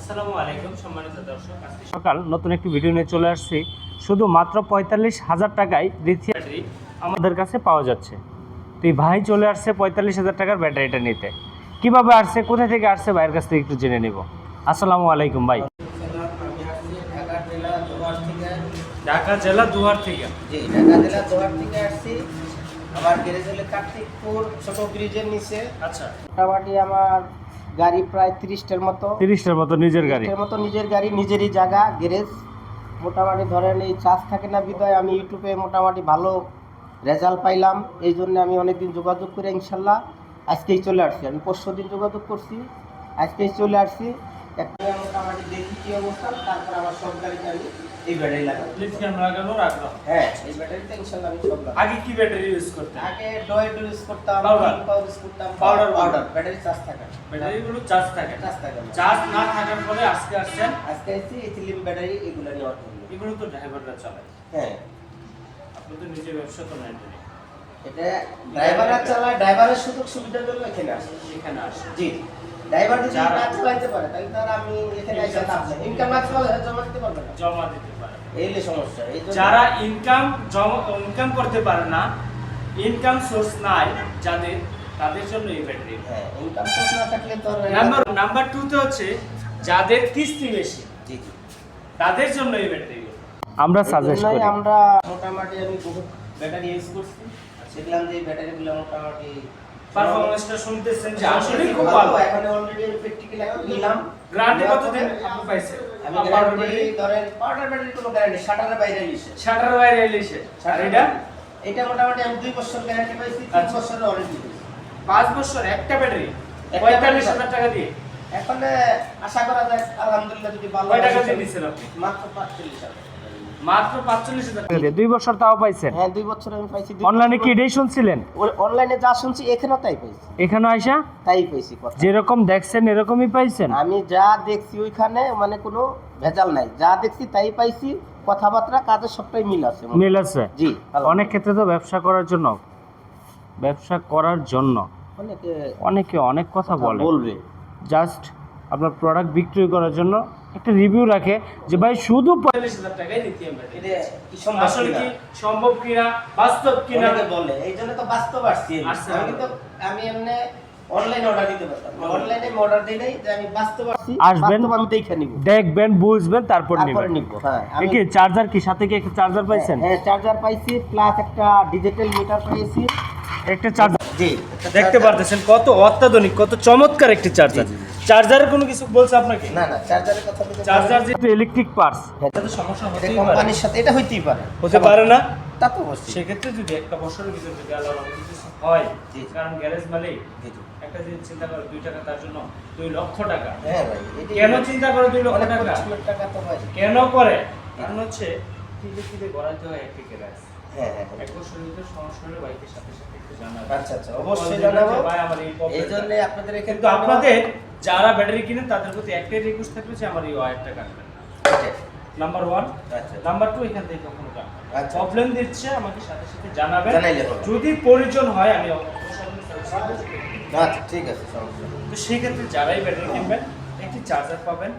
আসসালামু আলাইকুম সম্মানিত দর্শক, আজকে সকাল নতুন একটি ভিডিও নিয়ে চলে আসছি। শুধু মাত্র 45,000 টাকায় লিথিয়াম ব্যাটারি আমাদের কাছে পাওয়া যাচ্ছে। তো এই ভাই চলে আসছে 45,000 টাকার ব্যাটারিটা নিতে। কিভাবে আসছে, কোথা থেকে আসছে, ভাইয়ের কাছ থেকে একটু জেনে নিব। আসসালামু আলাইকুম ভাই। আমি আসছি ঢাকা জেলা দোহার থেকে। ঢাকা জেলা দুয়ার থেকে। জি, ঢাকা জেলা দোহার থেকে আসছি। আমার গ্যারেজ হলে কার্তিকপুর ছোট ব্রিজের নিচে। আচ্ছা, মোটামুটি আমার গাড়ি প্রায় 30টার মতো। 30টার মতো নিজের গাড়ি। 30টার মতো নিজের গাড়ি, নিজেরই জায়গা গ্যারেজ। মোটামুটি ধরেন এই চার্জ থাকে না বিদায় আমি ইউটিউবে মোটামুটি ভালো রেজাল্ট পাইলাম। এই জন্য আমি অনেকদিন যোগাযোগ করে ইনশাল্লাহ আজকেই চলে আসছি। আমি পরশু দিন যোগাযোগ করছি, আজকেই চলে আসছি। একটা মোটামুটি দেখি কী অবস্থা, তারপর আমার সব গাড়িতে আমি এই ব্যাটারি লাগাবো। লিথিয়াম লাগানোর আগ্রহ। হ্যাঁ, এই ব্যাটারিতে ইনশাল্লাহ আমি সব লাগাবো। আগে কি ব্যাটারি ইউজ করতেন? আগে ডয়েড ইউজ করতাম, Powder পাউডার ইউজ করতাম, Powder ব্যাটারি চার্জ থাকে না। ব্যাটারিগুলো চার্জ থাকে। চার্জ থাকে না। চার্জ না থাকার ফলে আজকে আসছেন। আজকে এসেছি ইথিলিয়াম ব্যাটারি এগুলো নেওয়ার জন্য। এগুলো তো ড্রাইভাররা চালায়, হ্যাঁ, আপনি তো নিজে ব্যবসা তো নেন না। এটা ড্রাইভাররা চালায়, ড্রাইভারের সুযোগ সুবিধার জন্য এখানে আসে। এখানে আসে। জি, ড্রাইভার যদি যারা- না চালাইতে পারে তাহলে তার আমি এখানে এসে লাভ নেই। ইনকাম না চালালে জমা দিতে পারবে না, জমা দিতে পারে। এই হলো সমস্যা। এই জন্য যারা ইনকাম করতে পারে না, ইনকাম সোর্স নাই যাদের, তাদের জন্য এই ব্যাটারি। হ্যাঁ, ইনকাম সোর্স না থাকলে তো নাম্বার 2 তে হচ্ছে যাদের কিস্তি বেশি, জি জি, তাদের জন্য এই ব্যাটারি। আমরা এই সাজেস্ট জন্যই করি। আমরা মোটামুটি আমি বহুত ব্যাটারি ইউজ করছি। দেখলাম যে এই ব্যাটারিগুলো মোটামুটি পারফরম্যান্সটা শুনতেছেন যে আসলে আসলে খুব ভালো। এখন অলরেডি আমি প্র্যাকটিক্যালি নিলাম। গ্যারান্টি কতদিন আপনি পাইছেন? আমি পাউডার গ্যারান্টি ধরেন পাউডার ব্যাটারি কোনো গ্যারান্টি শাটারের বাইরে নিছে। শাটার বাইরে এলিছে। আর এটা এটা মোটামুটি আমি 2 বছর গ্যারান্টি পাইছি, 3 আচ্ছা। বছরের ওয়ারেন্টি পাইছি। 5 বছর একটা ব্যাটারি একটা 45,000 টাকা দিয়ে। এখন আশা করা যায় আলহামদুলিল্লাহ যদি ভালো কয় টাকা হয়, দিয়ে নিছেন আপনি? মাত্র 45,000। মাত্র 45,000 টাকা। 2 বছর তাও পাইছেন। হ্যাঁ, 2 বছর আমি পাইছি। অনলাইনে কি এটাই শুনছিলেন? অনলাইনে যা শুনছি এখানেও তাই পাইছি, এখানে আইসা তাই পাইছি কথা। যেরকম দেখছেন এরকমই পাইছেন? আমি যা দেখছি ওইখানে মানে কোনো ভেজাল নাই, যা দেখছি তাই পাইছি। কথাবার্তা কাজের সবটাই মিল আছে। মিল আছে। জি, অনেক ক্ষেত্রে তো ব্যবসা করার জন্য অনেকে অনেক কথা বলবে জাস্ট আপনার প্রোডাক্ট বিক্রি করার জন্য একটা রিভিউ রাখে যে ভাই শুধু 45,000 টাকায় লিথিয়াম ব্যাটারি। এটা কি সম্ভব আসলে কিনা? কি সম্ভব কিনা, বাস্তব কিনা? অনেকে বলে, এই জন্য তো বাস্তব আসছি। আসছে। আমি কিন্তু আমি এমনি অনলাইনে অর্ডার দিতে পারতাম, অনলাইনে অর্ডার দিই নাই যে আমি বাস্তব আসছি, আসবেন, বাস্তব আমি দেখে নিব, দেখবেন, বুঝবেন, তারপর তারপরে নেবেন। নিব। হ্যাঁ, আমি কি চার্জার, কি সাথে কি একটা চার্জার পাইছেন? হ্যাঁ, চার্জার পাইছি, প্লাস একটা ডিজিটাল মিটার পাইছি। একটা চার্জার জি, দেখতে পারতেছেন কত অত্যাধুনিক, কত চমৎকার একটি চার্জার। চার্জারের কোনো কিছু বলছে আপনাকে? না না, চার্জারের কথা বলতে চার্জার যে ইলেকট্রিক পার্টস। এটা তো সমস্যা এটা হতেই পারে। কোম্পানির সাথে এটা হইতেই পারে, হতে পারে না? তা তো অবশ্যই। সেক্ষেত্রে যদি একটা বছরের ভিতরে যদি আল্লাহর রহমতে কিছু হয়, জি। কারণ গ্যারেজ মালিক জি জি, একটা জিনিস চিন্তা করে 2 টাকা, তার জন্য 2 লক্ষ টাকা। হ্যাঁ ভাই, এটা কেন চিন্তা করে 2 লক্ষ অনেক টাকা? টাকা তো হয়। কেন করে? কারণ হচ্ছে ধীরে ধীরে গড়াইতে হয় একটি গ্যারেজ। হ্যাঁ হ্যাঁ, এক বছরের ভিতরে সমস্যা হলে বাইকের সাথে সাথে একটু জানাবেন। আচ্ছা আচ্ছা, অবশ্যই জানাবো। ভাই আমার এই এই প্রবলেমটা। জন্য আপনাদের এখানে কিন্তু আপনাদের যারা ব্যাটারি কিনেন তাদের প্রতি একটাই রিকোয়েস্ট থাকবে যে আমার এই ওয়্যারটা কাটবেন না। নাম্বার 1। আচ্ছা। নাম্বার 2, এখান থেকে কখনো কাটবেন না। আচ্ছা। প্রবলেম দিচ্ছে আমাকে সাথে সাথে জানাবেন। জানাইলে হবে। যদি প্রয়োজন হয় আমি অবশ্যই সার্ভিস করব। আচ্ছা, ঠিক আছে, সমস্যা নেই। তো সেই ক্ষেত্রে যারাই ব্যাটারি কিনবেন একটি চার্জার পাবেন,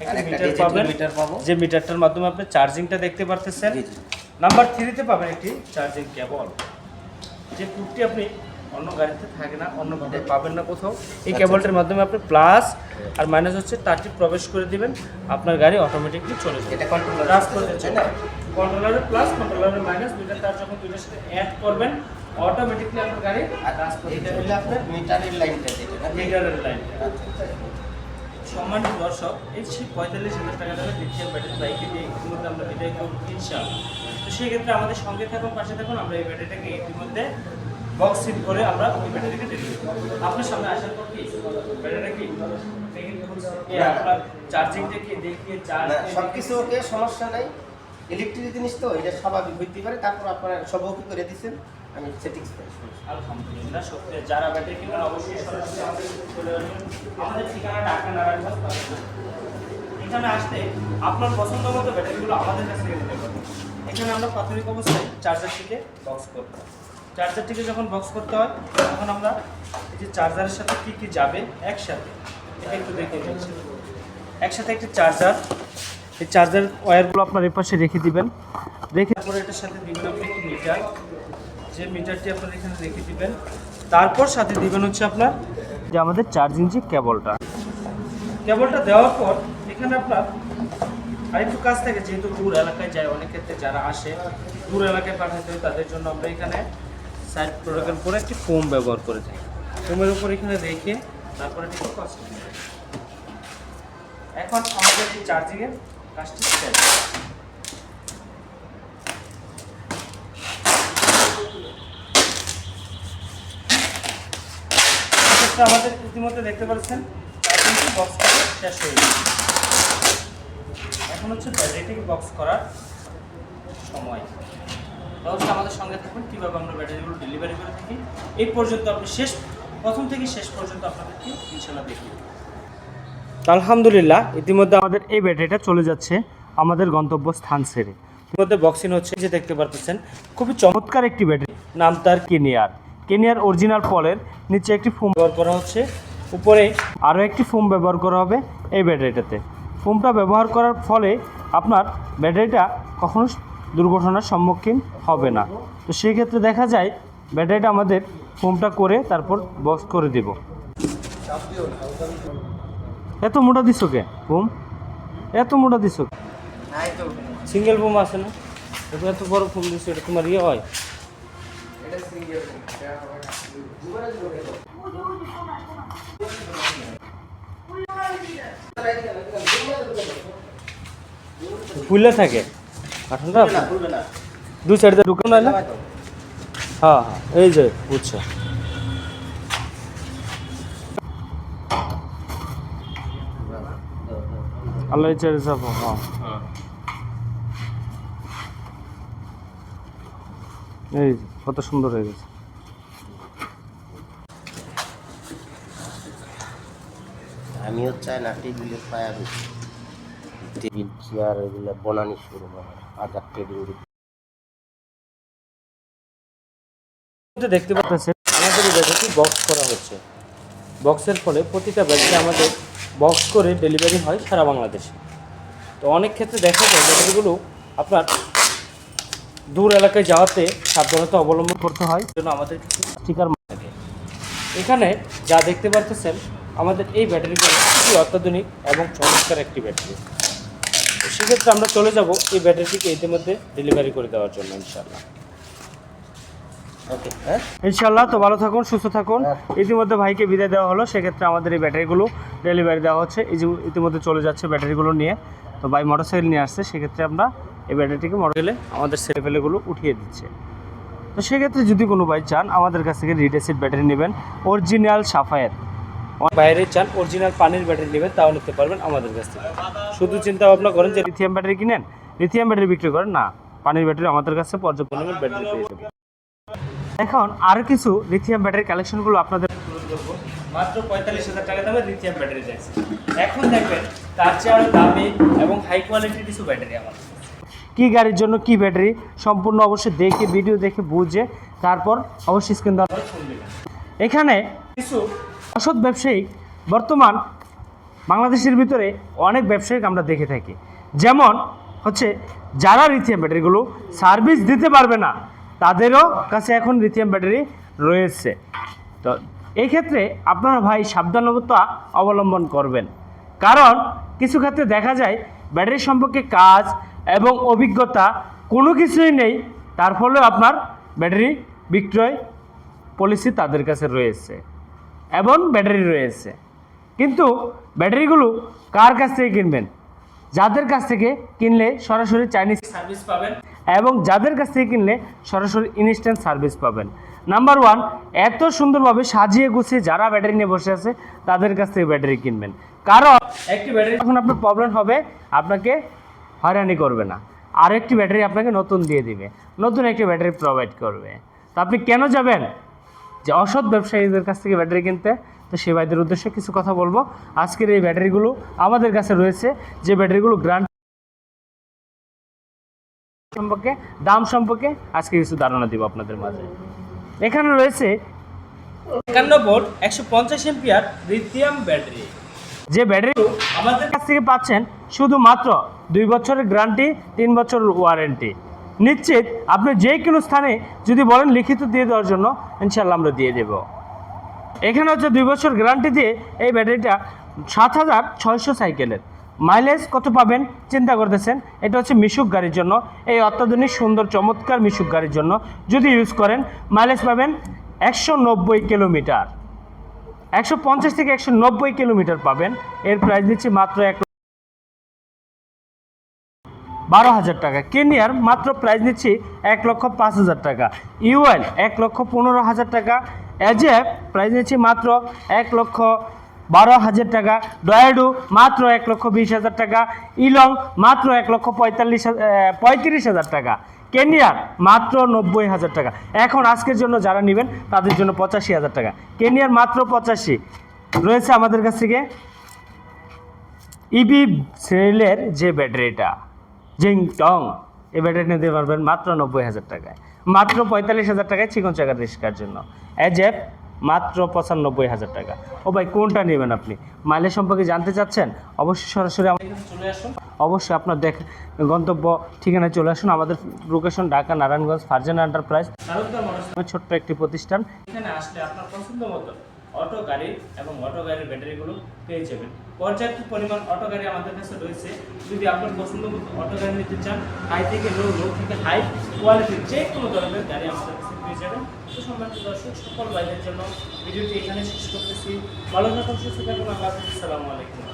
আর একটা একটা মিটার ডিজিটাল পাবেন, মিটার পাবো। যে মিটারটার মাধ্যমে আপনি চার্জিংটা দেখতে পারতেছেন। জি জি, নাম্বার 3 তে পাবেন একটি চার্জিং কেবল, যে টুকটি আপনি অন্য গাড়িতে থাকে না, অন্য গাড়িতে পাবেন না কোথাও। এই কেবলটার মাধ্যমে আপনি প্লাস আর মাইনাস হচ্ছে তারটি প্রবেশ করে দিবেন, আপনার গাড়ি অটোমেটিকলি চলে যাবে। এটা কন্ট্রোলার টাচ করতে চাই না, কন্ট্রোলারের প্লাস কন্ট্রোলারের মাইনাস দুইটা তার যখন দুইটার সাথে অ্যাড করবেন অটোমেটিকলি আপনার গাড়ি আর এটা হলো আপনার মিটারের লাইনটা যেটা না, মিটারের লাইন। আচ্ছা। সম্মানিত দর্শক, এই সেই 45,000 টাকা দামের লিথিয়াম ব্যাটারি বাইকে দিয়ে ইতিমধ্যে আমরা বিদায় করব ইনশাআল্লাহ। তো সেই ক্ষেত্রে আমাদের সঙ্গে থাকুন, পাশে থাকুন। আমরা এই ব্যাটারিটাকে ইতিমধ্যে বক্স সিল করে আমরা ওই ব্যাটারিকে ডেলিভারি করব। আপনার সামনে আসার পর কি ব্যাটারিটা কি আপনার চার্জিংটা কি দেখিয়ে চার্জ না, সবকিছু ওকে, সমস্যা নাই। ইলেকট্রিক জিনিস তো এটা স্বাভাবিক হইতে পারে। তারপর আপনারা সব ওকে করে দিচ্ছেন, আমি সেটিংস পাই। আলহামদুলিল্লাহ। সত্যি যারা ব্যাটারি কিনবেন অবশ্যই সরাসরি আমাদের কাছে চলে আসবেন। আমাদের ঠিকানা ঢাকা নারায়ণগঞ্জ। এখানে আসতে আপনার পছন্দ মতো ব্যাটারিগুলো আমাদের কাছ থেকে নিতে পারবেন। এখানে আমরা প্রাথমিক অবস্থায় চার্জারটিকে বক্স করতে হয়। চার্জারটিকে যখন বক্স করতে হয় তখন আমরা এই যে চার্জারের সাথে কী কী যাবে একসাথে এটা একটু দেখে নিচ্ছি। একসাথে একটি চার্জার, এই চার্জার ওয়্যারগুলো আপনার এই পাশে রেখে দিবেন। রেখে তারপরে এটার সাথে দিবেন আপনি একটি মিটার, যে মিটারটি আপনার এখানে রেখে দিবেন। তারপর সাথে দিবেন হচ্ছে আপনার যে আমাদের চার্জিং যে কেবলটা, কেবলটা দেওয়ার পর এখানে আপনার আরেকটু কাজ থাকে, যেহেতু দূর এলাকায় যায়, অনেক ক্ষেত্রে যারা আসে দূর এলাকায় পাঠাতে হয়, তাদের জন্য আমরা এখানে সাইড প্রোডাক্টের উপরে একটি ফোম ব্যবহার করে থাকি। ফোমের উপর এখানে রেখে তারপরে একটু কষ্ট এখন আমাদের এই চার্জিংয়ের কাজটি শেষ। আমাদের ইতিমধ্যে দেখতে পাচ্ছেন চার্জিংটি বক্স করা শেষ হয়ে গেছে। এখন হচ্ছে ব্যাটারিটিকে বক্স করার সময়। তাহলে আমাদের সঙ্গে থাকুন কীভাবে আমরা ব্যাটারিগুলো ডেলিভারি করে থাকি। এই পর্যন্ত আপনি প্রথম থেকে শেষ পর্যন্ত আপনাদেরকে ইনশাল্লাহ দেখি। আলহামদুলিল্লাহ ইতিমধ্যে আমাদের এই ব্যাটারিটা চলে যাচ্ছে আমাদের গন্তব্য স্থান ছেড়ে। ইতিমধ্যে বক্সিং হচ্ছে, যে দেখতে পাচ্ছেন খুবই চমৎকার একটি ব্যাটারি, নাম তার কেনিয়ার অরিজিনাল পলের নিচে একটি ফোম ব্যবহার করা হচ্ছে, উপরে আরও একটি ফোম ব্যবহার করা হবে এই ব্যাটারিটাতে। ফোমটা ব্যবহার করার ফলে আপনার ব্যাটারিটা কখনো দুর্ঘটনার সম্মুখীন হবে না। তো সেই ক্ষেত্রে দেখা যায় ব্যাটারিটা আমাদের ফোমটা করে তারপর বক্স করে দেব। এত মোটা দিছো কে ফোম? এত মোটা দিছো? সিঙ্গেল বোম আছে না, এত বড় ফোম দিচ্ছে, এটা তোমার ইয়ে হয়? ফুলে থাকে কাঠনটা দু সাইডে ঢুকে না? হ্যাঁ হ্যাঁ, এই যে বুঝছো। আল্লাহ ছেড়ে যাবো। হ্যাঁ এই যে, কত সুন্দর হয়ে গেছে। আমিও চাই না টেবিলের পায়া বেশি, টেবিল চেয়ার এগুলো বনানি শুরু হয়, আদার টেবিল দেখতে পাচ্ছেন আমাদের এই ব্যাটারি বক্স করা হচ্ছে। বক্সের ফলে প্রতিটা ব্যাটারি আমাদের বক্স করে ডেলিভারি হয় সারা বাংলাদেশে। তো অনেক ক্ষেত্রে দেখা যায় ব্যাটারিগুলো আপনার দূর এলাকায় যাওয়াতে সাবধানতা অবলম্বন করতে হয়, জন্য আমাদের কিছু স্টিকার থাকে। এখানে যা দেখতে পাচ্ছেন আমাদের এই ব্যাটারিগুলো খুবই অত্যাধুনিক এবং চমৎকার একটি ব্যাটারি। তো সেক্ষেত্রে আমরা চলে যাব এই ব্যাটারিটিকে ইতিমধ্যে ডেলিভারি করে দেওয়ার জন্য ইনশাআল্লাহ। ওকে, হ্যাঁ ইনশাল্লাহ। তো ভালো থাকুন, সুস্থ থাকুন। ইতিমধ্যে ভাইকে বিদায় দেওয়া হলো, সেক্ষেত্রে আমাদের এই ব্যাটারিগুলো ডেলিভারি দেওয়া হচ্ছে। এই যে ইতিমধ্যে চলে যাচ্ছে ব্যাটারিগুলো নিয়ে। তো ভাই মোটরসাইকেল নিয়ে আসছে, সেক্ষেত্রে আমরা এই ব্যাটারিটিকে মোটরসাইকেলে আমাদের ছেলেপেলেগুলো উঠিয়ে দিচ্ছে। তো সেক্ষেত্রে যদি কোনো ভাই চান আমাদের কাছ থেকে রিড অ্যাসিড ব্যাটারি নেবেন, অরিজিনাল সাফায়ের, বাইরে চান অরিজিনাল পানির ব্যাটারি নেবেন, তাও নিতে পারবেন আমাদের কাছ থেকে। শুধু চিন্তা ভাবনা করেন যে লিথিয়াম ব্যাটারি কিনেন, লিথিয়াম ব্যাটারি বিক্রি করেন না, পানির ব্যাটারি আমাদের কাছে পর্যাপ্ত পরিমাণ ব্যাটারি পেয়ে যাবেন। এখন আরও কিছু লিথিয়াম ব্যাটারি কালেকশনগুলো আপনাদের মাত্র 45,000 টাকা দামের লিথিয়াম ব্যাটারি যাচ্ছে। এখন দেখবেন তার চেয়ে আরও দামি এবং হাই কোয়ালিটির কিছু ব্যাটারি আমাদের। কি গাড়ির জন্য কি ব্যাটারি সম্পূর্ণ অবশ্যই দেখে, ভিডিও দেখে বুঝে তারপর অবশ্যই স্ক্রিন দেওয়া। এখানে কিছু অসৎ ব্যবসায়িক বর্তমান বাংলাদেশের ভিতরে অনেক ব্যবসায়িক আমরা দেখে থাকি, যেমন হচ্ছে যারা লিথিয়াম ব্যাটারিগুলো সার্ভিস দিতে পারবে না তাদেরও কাছে এখন লিথিয়াম ব্যাটারি রয়েছে। তো এই ক্ষেত্রে আপনারা ভাই সাবধানতা অবলম্বন করবেন, কারণ কিছু ক্ষেত্রে দেখা যায় ব্যাটারি সম্পর্কে কাজ এবং অভিজ্ঞতা কোনো কিছুই নেই, তার ফলে আপনার ব্যাটারি বিক্রয় পলিসি তাদের কাছে রয়েছে এবং ব্যাটারি রয়েছে, কিন্তু ব্যাটারিগুলো কার কাছ থেকে কিনবেন? যাদের কাছ থেকে কিনলে সরাসরি চাইনিজ সার্ভিস পাবেন এবং যাদের কাছ থেকে কিনলে সরাসরি ইনস্ট্যান্ট সার্ভিস পাবেন। নাম্বার ওয়ান, এত সুন্দরভাবে সাজিয়ে গুছিয়ে যারা ব্যাটারি নিয়ে বসে আছে তাদের কাছ থেকে ব্যাটারি কিনবেন, কারণ একটি ব্যাটারি যখন আপনার প্রবলেম হবে আপনাকে হয়রানি করবে না, আর একটি ব্যাটারি আপনাকে নতুন দিয়ে দিবে, নতুন একটি ব্যাটারি প্রোভাইড করবে। তো আপনি কেন যাবেন যে অসৎ ব্যবসায়ীদের কাছ থেকে ব্যাটারি কিনতে? তো সে ভাইদের উদ্দেশ্যে কিছু কথা বলবো। আজকের এই ব্যাটারিগুলো আমাদের কাছে রয়েছে, যে ব্যাটারিগুলো গ্রান্ট সম্পর্কে, দাম সম্পর্কে আজকে কিছু ধারণা দিব আপনাদের মাঝে। এখানে রয়েছে 51 ভোল্ট 150 এম্পিয়ার লিথিয়াম ব্যাটারি। যে ব্যাটারি আমাদের কাছ থেকে পাচ্ছেন শুধুমাত্র 2 বছরের গ্যারান্টি, 3 বছর ওয়ারেন্টি। নিশ্চিত আপনি যে কোনো স্থানে যদি বলেন লিখিত দিয়ে দেওয়ার জন্য, ইনশাল্লাহ আমরা দিয়ে দেব। এখানে হচ্ছে 2 বছর গ্যারান্টি দিয়ে এই ব্যাটারিটা 7600 সাইকেলের মাইলেজ কত পাবেন চিন্তা করতেছেন? এটা হচ্ছে মিশুক গাড়ির জন্য, এই অত্যাধুনিক সুন্দর চমৎকার মিশুক গাড়ির জন্য যদি ইউজ করেন মাইলেজ পাবেন 190 কিলোমিটার, 150 থেকে 190 কিলোমিটার পাবেন। এর প্রাইস দিচ্ছি মাত্র 12,000 টাকা। কেনিয়ার মাত্র প্রাইস নিচ্ছি 1,05,000 টাকা। ইউএল 1,15,000 টাকা। এজেফ প্রাইস নিচ্ছি মাত্র 1,12,000 টাকা। ডয়েডু মাত্র 1,20,000 টাকা। ইলং মাত্র 1,35,000 টাকা। কেনিয়ার মাত্র 90,000 টাকা। এখন আজকের জন্য যারা নেবেন তাদের জন্য 85,000 টাকা। কেনিয়ার মাত্র 85 রয়েছে আমাদের কাছ থেকে। ইবি সেলের যে ব্যাটারিটা জিং টং, এই ব্যাটারি নিতে পারবেন মাত্র 90,000 টাকায়, মাত্র 45,000 টাকায় চিকন চাকার রিস্কার জন্য। এজেফ মাত্র 95,000 টাকা। ও ভাই কোনটা নেবেন আপনি? মাইলেজ সম্পর্কে জানতে চাচ্ছেন? অবশ্যই সরাসরি এখানে চলে আসুন। অবশ্যই আপনার গন্তব্য ঠিকানায় চলে আসুন। আমাদের location Dhaka Narayanganj Farzana enterprise, Sharda motors. ছোট্ট একটি প্রতিষ্ঠান। এখানে আসলে আপনার পছন্দ মতো অটো গাড়ি এবং অটো গাড়ির ব্যাটারিগুলো পেয়ে যাবেন। পর্যাপ্ত পরিমাণ অটো গাড়ি আমাদের কাছে রয়েছে। যদি আপনার পছন্দ মতো অটো গাড়ি নিতে চান, হাই থেকে লো, লো থেকে হাই কোয়ালিটির যে কোনো ধরনের গাড়ি আমাদের কাছে পেয়ে যাবেন। তো সম্মানিত দর্শক, সকল ভাইদের জন্য ভিডিওটি এখানে শেষ করতেছি। ভালো থাকুন, সুস্থ থাকুন। আল্লাহ হাফেজ। আসসালামু আলাইকুম।